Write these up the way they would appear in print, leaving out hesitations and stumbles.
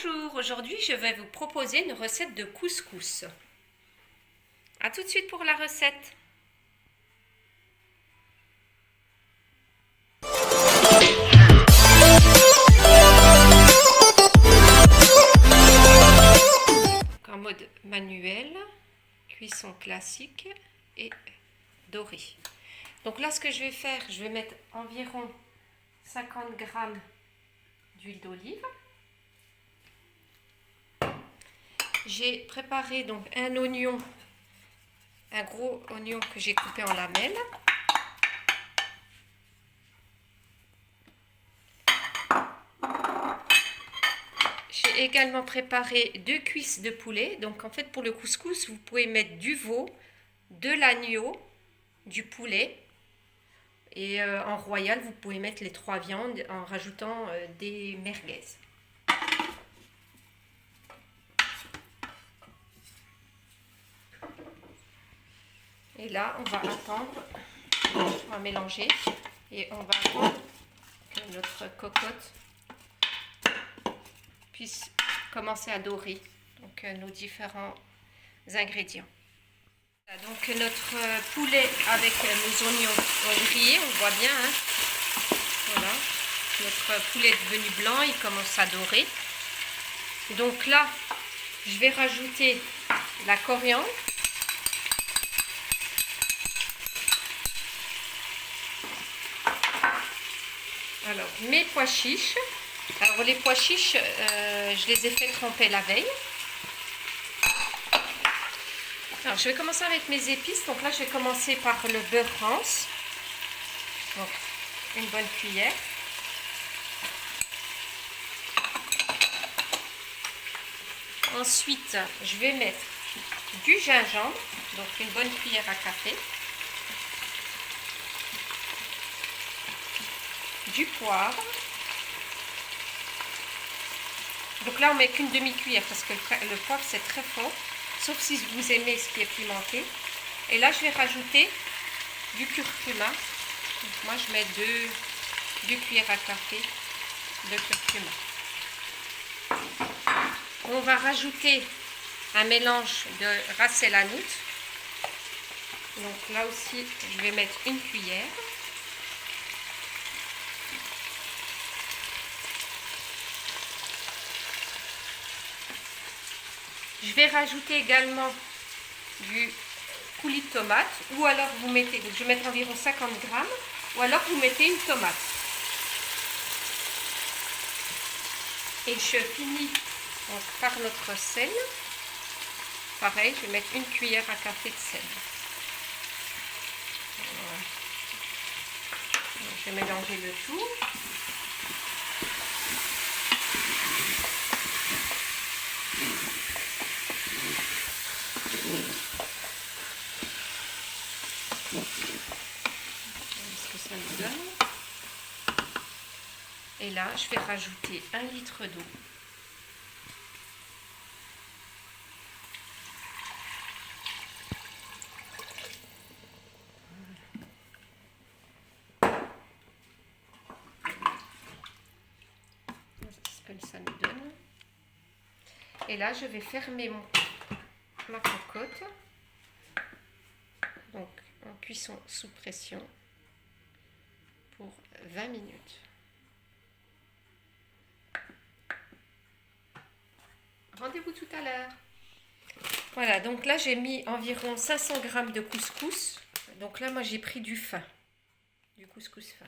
Bonjour, aujourd'hui je vais vous proposer une recette de couscous. A tout de suite pour la recette. En mode manuel, cuisson classique et doré. Donc là ce que je vais faire, je vais mettre environ 50 g d'huile d'olive. J'ai préparé donc un oignon, un gros oignon que j'ai coupé en lamelles. J'ai également préparé 2 cuisses de poulet. Donc en fait pour le couscous, vous pouvez mettre du veau, de l'agneau, du poulet. Et en royal, vous pouvez mettre les 3 viandes en rajoutant des merguez. Et là, on va attendre, on va mélanger et on va attendre que notre cocotte puisse commencer à dorer donc, nos différents ingrédients. Donc notre poulet avec nos oignons ont grillé, on voit bien. Hein. Voilà, notre poulet est devenu blanc, il commence à dorer. Donc là, je vais rajouter la coriandre. Alors, mes pois chiches. Alors, les pois chiches, je les ai fait tremper la veille. Alors, je vais commencer avec mes épices. Donc là, je vais commencer par le beurre rance. Donc, une bonne cuillère. Ensuite, je vais mettre du gingembre. Donc, une bonne cuillère à café. Du poivre. Donc là on met qu'une demi-cuillère parce que le poivre c'est très fort, sauf si vous aimez ce qui est pimenté. Et là je vais rajouter du curcuma. Donc moi je mets 2 cuillères à café de curcuma. On va rajouter un mélange de ras el hanout. Donc là aussi je vais mettre une cuillère. Je vais rajouter également du coulis de tomate, ou alors vous mettez, donc je vais mettre environ 50 g, ou alors vous mettez une tomate. Et je finis donc par notre sel. Pareil, je vais mettre une cuillère à café de sel. Voilà. Donc, je vais mélanger le tout. Ce que ça nous donne. Et là, je vais rajouter 1 litre d'eau. C'est ce que ça nous donne. Et là, je vais fermer ma cocotte. Donc, en cuisson sous pression pour 20 minutes. Rendez-vous tout à l'heure. Voilà, donc là j'ai mis environ 500 g de couscous. Donc là moi j'ai pris du fin, du couscous fin.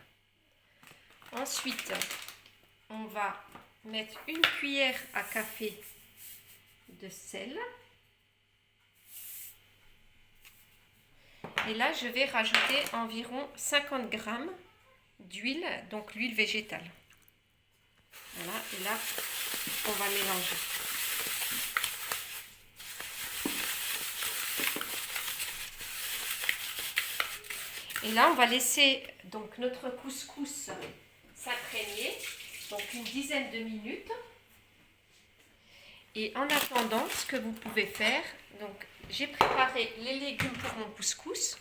Ensuite, on va mettre une cuillère à café de sel. Et là je vais rajouter environ 50 g d'huile, donc l'huile végétale. Voilà, et là on va mélanger. Et là, on va laisser donc notre couscous s'imprégner, donc une dizaine de minutes. Et en attendant, ce que vous pouvez faire, donc j'ai préparé les légumes pour mon couscous.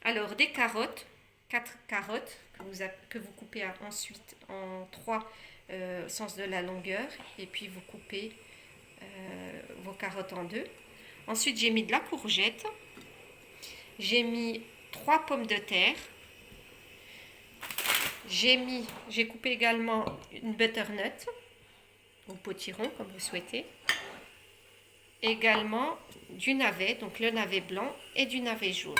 Alors des carottes, 4 carottes que vous coupez ensuite en 3 au sens de la longueur, et puis vous coupez vos carottes en deux. Ensuite, j'ai mis de la courgette, j'ai mis 3 pommes de terre, j'ai coupé également une butternut ou potiron comme vous souhaitez, également du navet, donc le navet blanc et du navet jaune.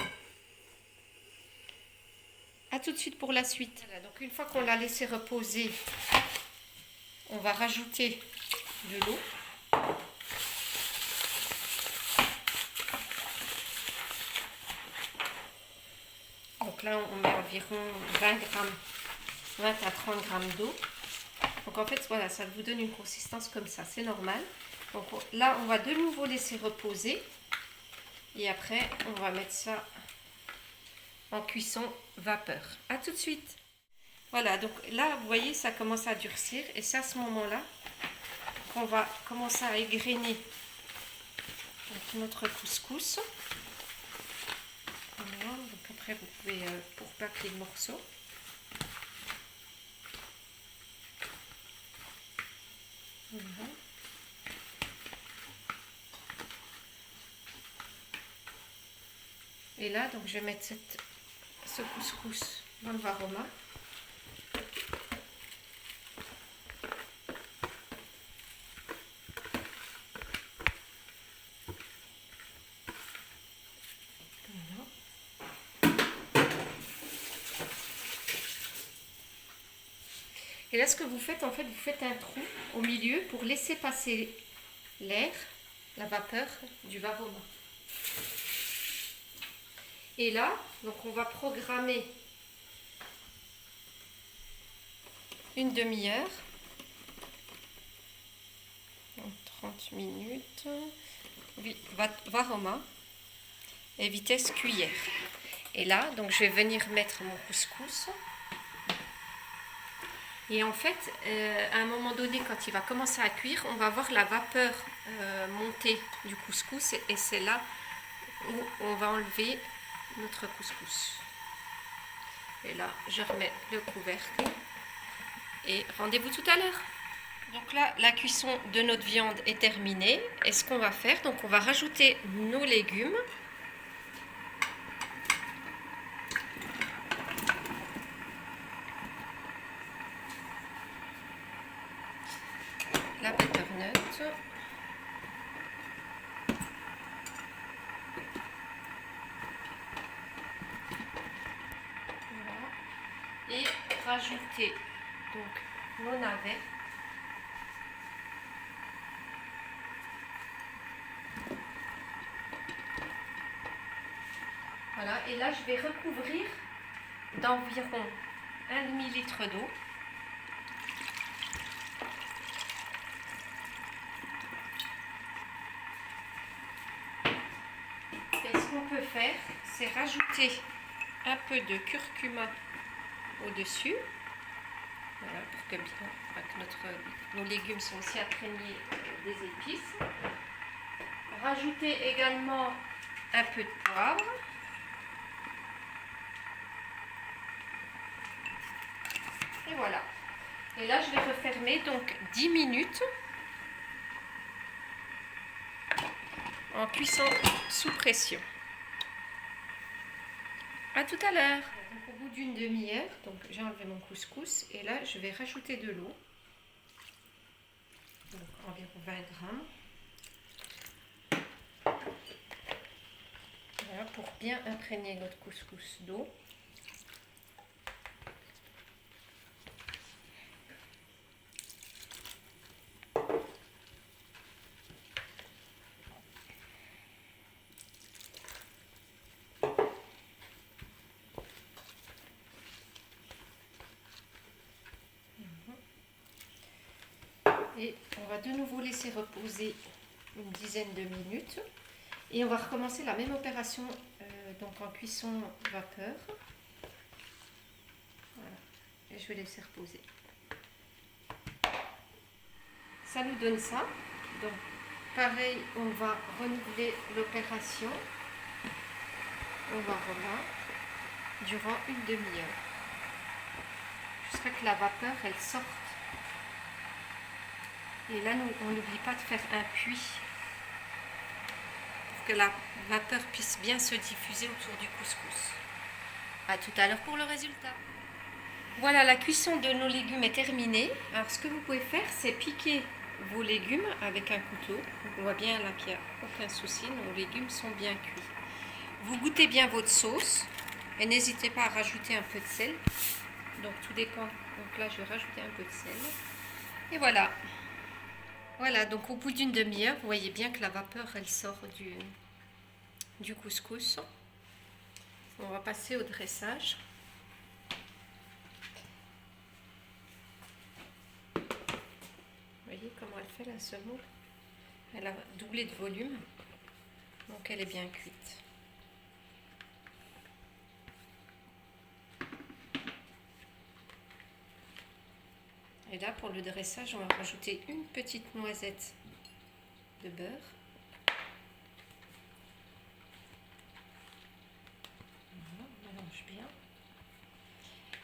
A tout de suite pour la suite. Voilà, donc une fois qu'on l'a laissé reposer, on va rajouter de l'eau. Donc là, on met environ 20 à 30 grammes d'eau. Donc en fait, voilà, ça vous donne une consistance comme ça, c'est normal. Donc là, on va de nouveau laisser reposer. Et après, on va mettre ça en cuisson vapeur. A tout de suite. Voilà, donc là, vous voyez, ça commence à durcir. Et c'est à ce moment-là qu'on va commencer à égrener notre couscous. Voilà, donc après, vous pouvez pourbaquer le morceau. Voilà. Et là, donc, je vais mettre ce couscous dans le varoma. Et là, ce que vous faites, en fait, vous faites un trou au milieu pour laisser passer l'air, la vapeur du varoma. Et là, donc on va programmer une demi-heure, 30 minutes, varoma et vitesse cuillère. Et là, donc je vais venir mettre mon couscous. Et en fait, à un moment donné, quand il va commencer à cuire, on va voir la vapeur monter du couscous et c'est là où on va enlever notre couscous. Et là, je remets le couvercle et rendez-vous tout à l'heure. Donc là, la cuisson de notre viande est terminée. Et ce qu'on va faire, donc on va rajouter nos légumes. La butternut. Et rajouter donc nos navets. Voilà, et là je vais recouvrir d'environ 1 demi-litre d'eau. Et ce qu'on peut faire, c'est rajouter un peu de curcuma au-dessus. Voilà, pour que nos légumes soient aussi imprégnés des épices. Rajouter également un peu de poivre. Et voilà. Et là, je vais refermer donc 10 minutes en cuisson sous pression. À tout à l'heure. Au bout d'une demi-heure, donc j'ai enlevé mon couscous et là, je vais rajouter de l'eau. Donc environ 20 grammes. Voilà, pour bien imprégner notre couscous d'eau. Et on va de nouveau laisser reposer une dizaine de minutes. Et on va recommencer la même opération donc en cuisson vapeur. Voilà. Et je vais laisser reposer. Ça nous donne ça. Donc pareil, on va renouveler l'opération. On va remettre durant une demi-heure. Jusqu'à que la vapeur elle sorte Et là, on n'oublie pas de faire un puits pour que la vapeur puisse bien se diffuser autour du couscous. À tout à l'heure pour le résultat. Voilà, la cuisson de nos légumes est terminée. Alors, ce que vous pouvez faire, c'est piquer vos légumes avec un couteau. On voit bien là qu'il n'y a aucun souci, nos légumes sont bien cuits. Vous goûtez bien votre sauce et n'hésitez pas à rajouter un peu de sel. Donc tout dépend. Donc là, je vais rajouter un peu de sel. Et voilà. Voilà, donc au bout d'une demi-heure, vous voyez bien que la vapeur, elle sort du couscous. On va passer au dressage. Vous voyez comment elle fait la semoule? Elle a doublé de volume, donc elle est bien cuite. Et là, pour le dressage, on va rajouter une petite noisette de beurre. Voilà, on mélange bien.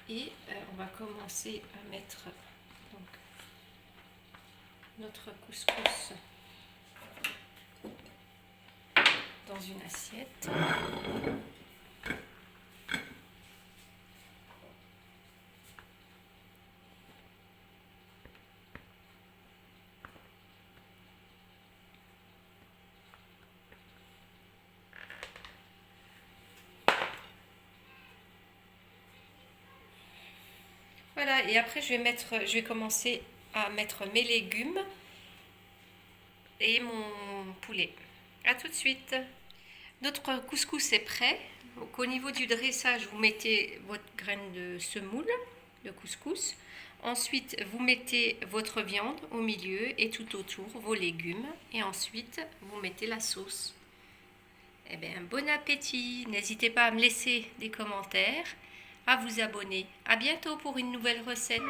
Et on va commencer à mettre donc, notre couscous dans une assiette. Voilà, et après je vais commencer à mettre mes légumes et mon poulet. A tout de suite. Notre couscous est prêt. Donc, au niveau du dressage, vous mettez votre graine de semoule, de couscous. Ensuite, vous mettez votre viande au milieu et tout autour vos légumes. Et ensuite, vous mettez la sauce. Eh bien, bon appétit! N'hésitez pas à me laisser des commentaires, à vous abonner. À bientôt pour une nouvelle recette.